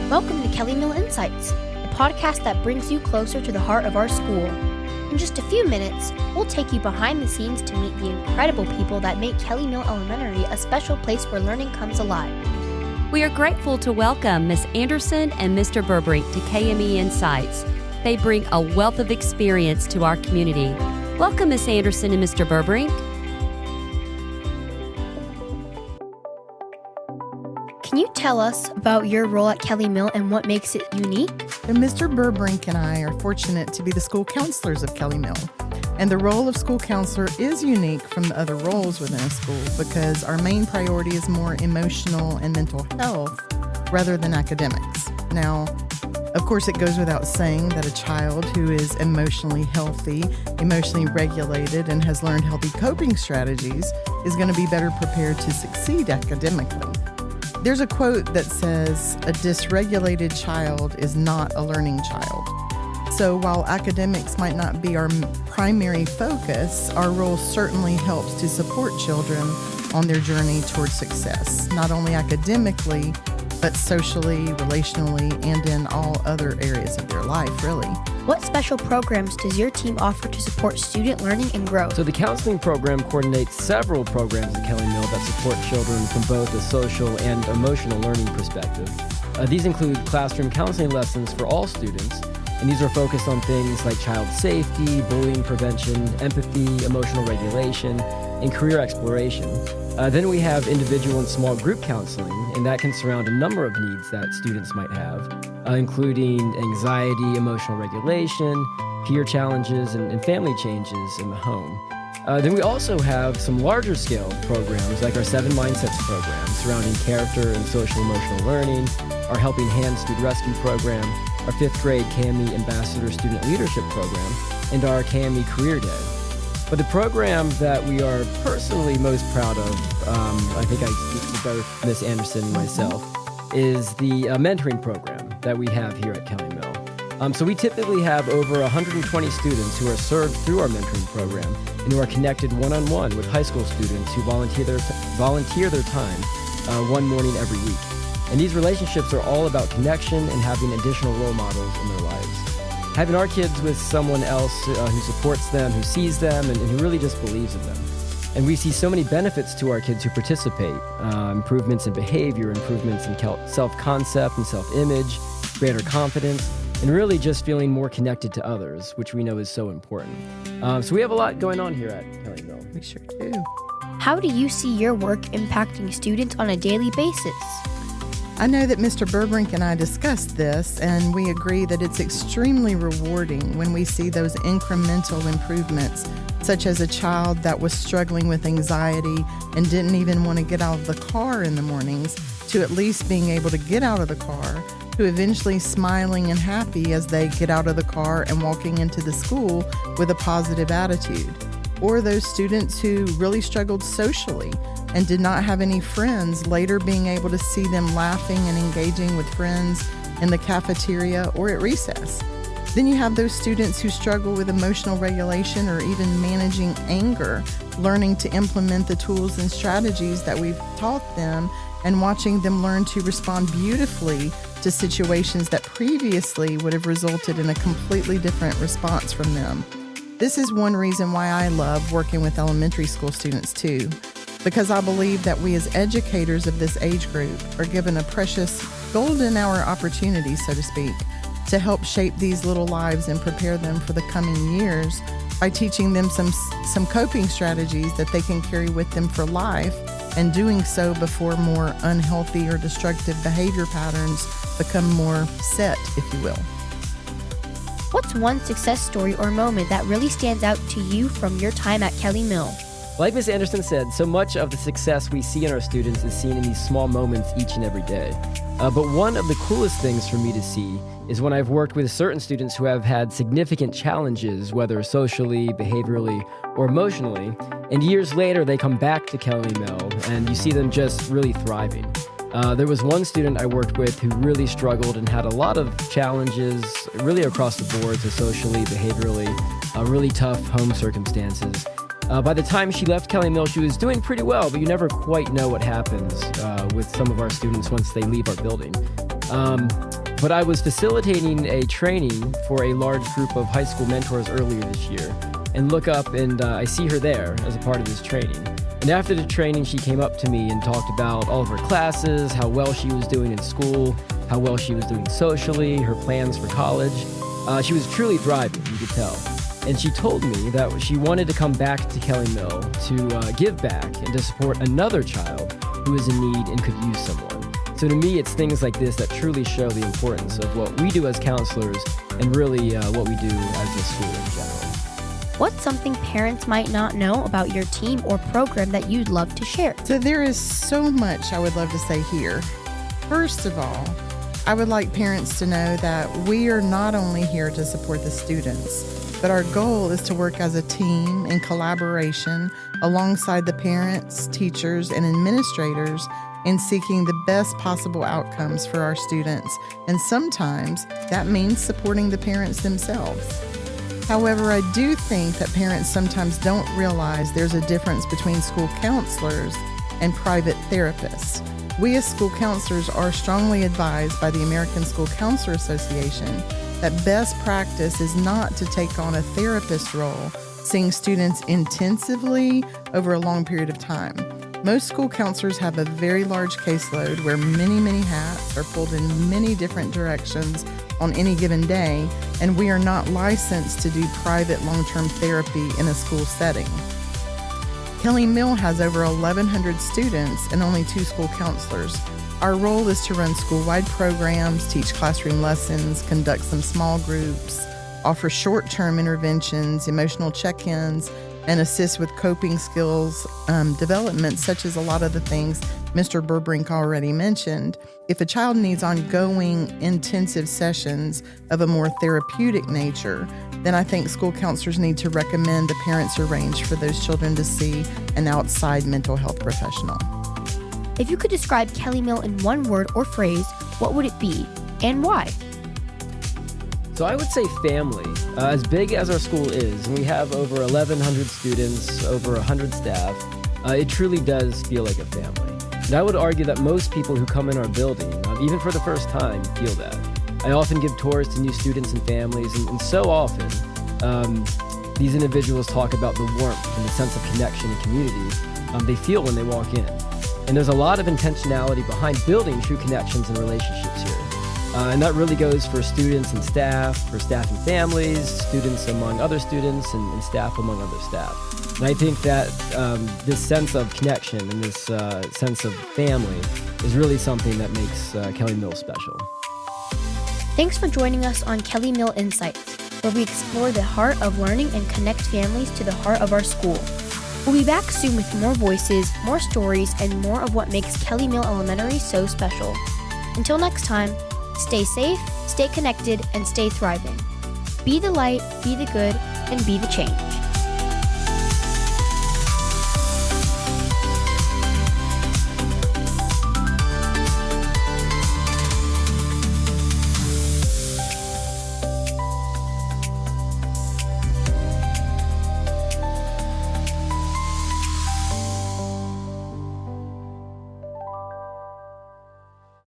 Welcome to KME Insights, a podcast that brings you closer to the heart of our school. In just a few minutes, we'll take you behind the scenes to meet the incredible people that make KME Elementary a special place where learning comes alive. We are grateful to welcome Ms. Anderson and Mr. Burbrink to KME Insights. They bring a wealth of experience to our community. Welcome, Ms. Anderson and Mr. Burbrink. Can you tell us about your role at KME and what makes it unique? And Mr. Burbrink and I are fortunate to be the school counselors of KME. And the role of school counselor is unique from the other roles within a school because our main priority is more emotional and mental health rather than academics. Now, of course, it goes without saying that a child who is emotionally healthy, emotionally regulated, and has learned healthy coping strategies is going to be better prepared to succeed academically. There's a quote that says, "A dysregulated child is not a learning child." So while academics might not be our primary focus, our role certainly helps to support children on their journey towards success, not only academically, but socially, relationally, and in all other areas of their life, really. What special programs does your team offer to support student learning and growth? So the counseling program coordinates several programs at KME that support children from both a social and emotional learning perspective. These include classroom counseling lessons for all students, and these are focused on things like child safety, bullying prevention, empathy, emotional regulation, and career exploration. Then we have individual and small group counseling, and that can surround a number of needs that students might have, including anxiety, emotional regulation, peer challenges, and family changes in the home. Then we also have some larger scale programs like our 7 Mindsets program surrounding character and social emotional learning, our Helping Hands Food Rescue program, our 5th grade KME Ambassador Student Leadership program, and our KME Career Day. But the program that we are personally most proud of, I think I speak for both Ms. Anderson and myself, is the mentoring program that we have here at KME. So we typically have over 120 students who are served through our mentoring program and who are connected one-on-one with high school students who volunteer their time one morning every week. And these relationships are all about connection and having additional role models in their lives. Having our kids with someone else who supports them, who sees them, and who really just believes in them. And we see so many benefits to our kids who participate. Improvements in behavior, improvements in self-concept and self-image, greater confidence, and really just feeling more connected to others, which we know is so important. So we have a lot going on here at KME. We sure do. How do you see your work impacting students on a daily basis? I know that Mr. Burbrink and I discussed this, and we agree that it's extremely rewarding when we see those incremental improvements, such as a child that was struggling with anxiety and didn't even want to get out of the car in the mornings, to at least being able to get out of the car, to eventually smiling and happy as they get out of the car and walking into the school with a positive attitude. Or those students who really struggled socially and did not have any friends, later being able to see them laughing and engaging with friends in the cafeteria or at recess. Then you have those students who struggle with emotional regulation or even managing anger, learning to implement the tools and strategies that we've taught them and watching them learn to respond beautifully to situations that previously would have resulted in a completely different response from them. This is one reason why I love working with elementary school students too, because I believe that we as educators of this age group are given a precious golden hour opportunity, so to speak, to help shape these little lives and prepare them for the coming years by teaching them some coping strategies that they can carry with them for life, and doing so before more unhealthy or destructive behavior patterns become more set, if you will. What's one success story or moment that really stands out to you from your time at KME? Like Ms. Anderson said, so much of the success we see in our students is seen in these small moments each and every day. But one of the coolest things for me to see is when I've worked with certain students who have had significant challenges, whether socially, behaviorally, or emotionally, and years later they come back to KME and you see them just really thriving. There was one student I worked with who really struggled and had a lot of challenges really across the board, so socially, behaviorally, really tough home circumstances. By the time she left KME, she was doing pretty well, but you never quite know what happens with some of our students once they leave our building. But I was facilitating a training for a large group of high school mentors earlier this year, and look up and I see her there as a part of this training. And after the training, she came up to me and talked about all of her classes, how well she was doing in school, how well she was doing socially, her plans for college. She was truly thriving, you could tell. And she told me that she wanted to come back to Kelly Mill to give back and to support another child who is in need and could use someone. So to me, it's things like this that truly show the importance of what we do as counselors and really what we do as a school in general. What's something parents might not know about your team or program that you'd love to share? So there is so much I would love to say here. First of all, I would like parents to know that we are not only here to support the students, but our goal is to work as a team in collaboration alongside the parents, teachers, and administrators in seeking the best possible outcomes for our students. And sometimes that means supporting the parents themselves. However, I do think that parents sometimes don't realize there's a difference between school counselors and private therapists. We as school counselors are strongly advised by the American School Counselor Association that best practice is not to take on a therapist role, seeing students intensively over a long period of time. Most school counselors have a very large caseload where many hats are pulled in many different directions on any given day, and we are not licensed to do private long-term therapy in a school setting. Kelly Mill has over 1,100 students and only 2 school counselors. Our role is to run school-wide programs, teach classroom lessons, conduct some small groups, offer short-term interventions, emotional check-ins, and assist with coping skills development, such as a lot of the things Mr. Burbrink already mentioned. If a child needs ongoing intensive sessions of a more therapeutic nature, then I think school counselors need to recommend the parents arrange for those children to see an outside mental health professional. If you could describe Kelly Mill in one word or phrase, what would it be and why? So I would say family. As big as our school is, and we have over 1,100 students, over 100 staff, it truly does feel like a family. And I would argue that most people who come in our building, even for the first time, feel that. I often give tours to new students and families, and so often these individuals talk about the warmth and the sense of connection and community they feel when they walk in. And there's a lot of intentionality behind building true connections and relationships here. And that really goes for students and staff, for staff and families, students among other students, and staff among other staff. And I think that this sense of connection and this sense of family is really something that makes Kelly Mill special. Thanks for joining us on Kelly Mill Insights, where we explore the heart of learning and connect families to the heart of our school. We'll be back soon with more voices, more stories, and more of what makes Kelly Mill Elementary so special. Until next time, stay safe, stay connected, and stay thriving. Be the light, be the good, and be the change.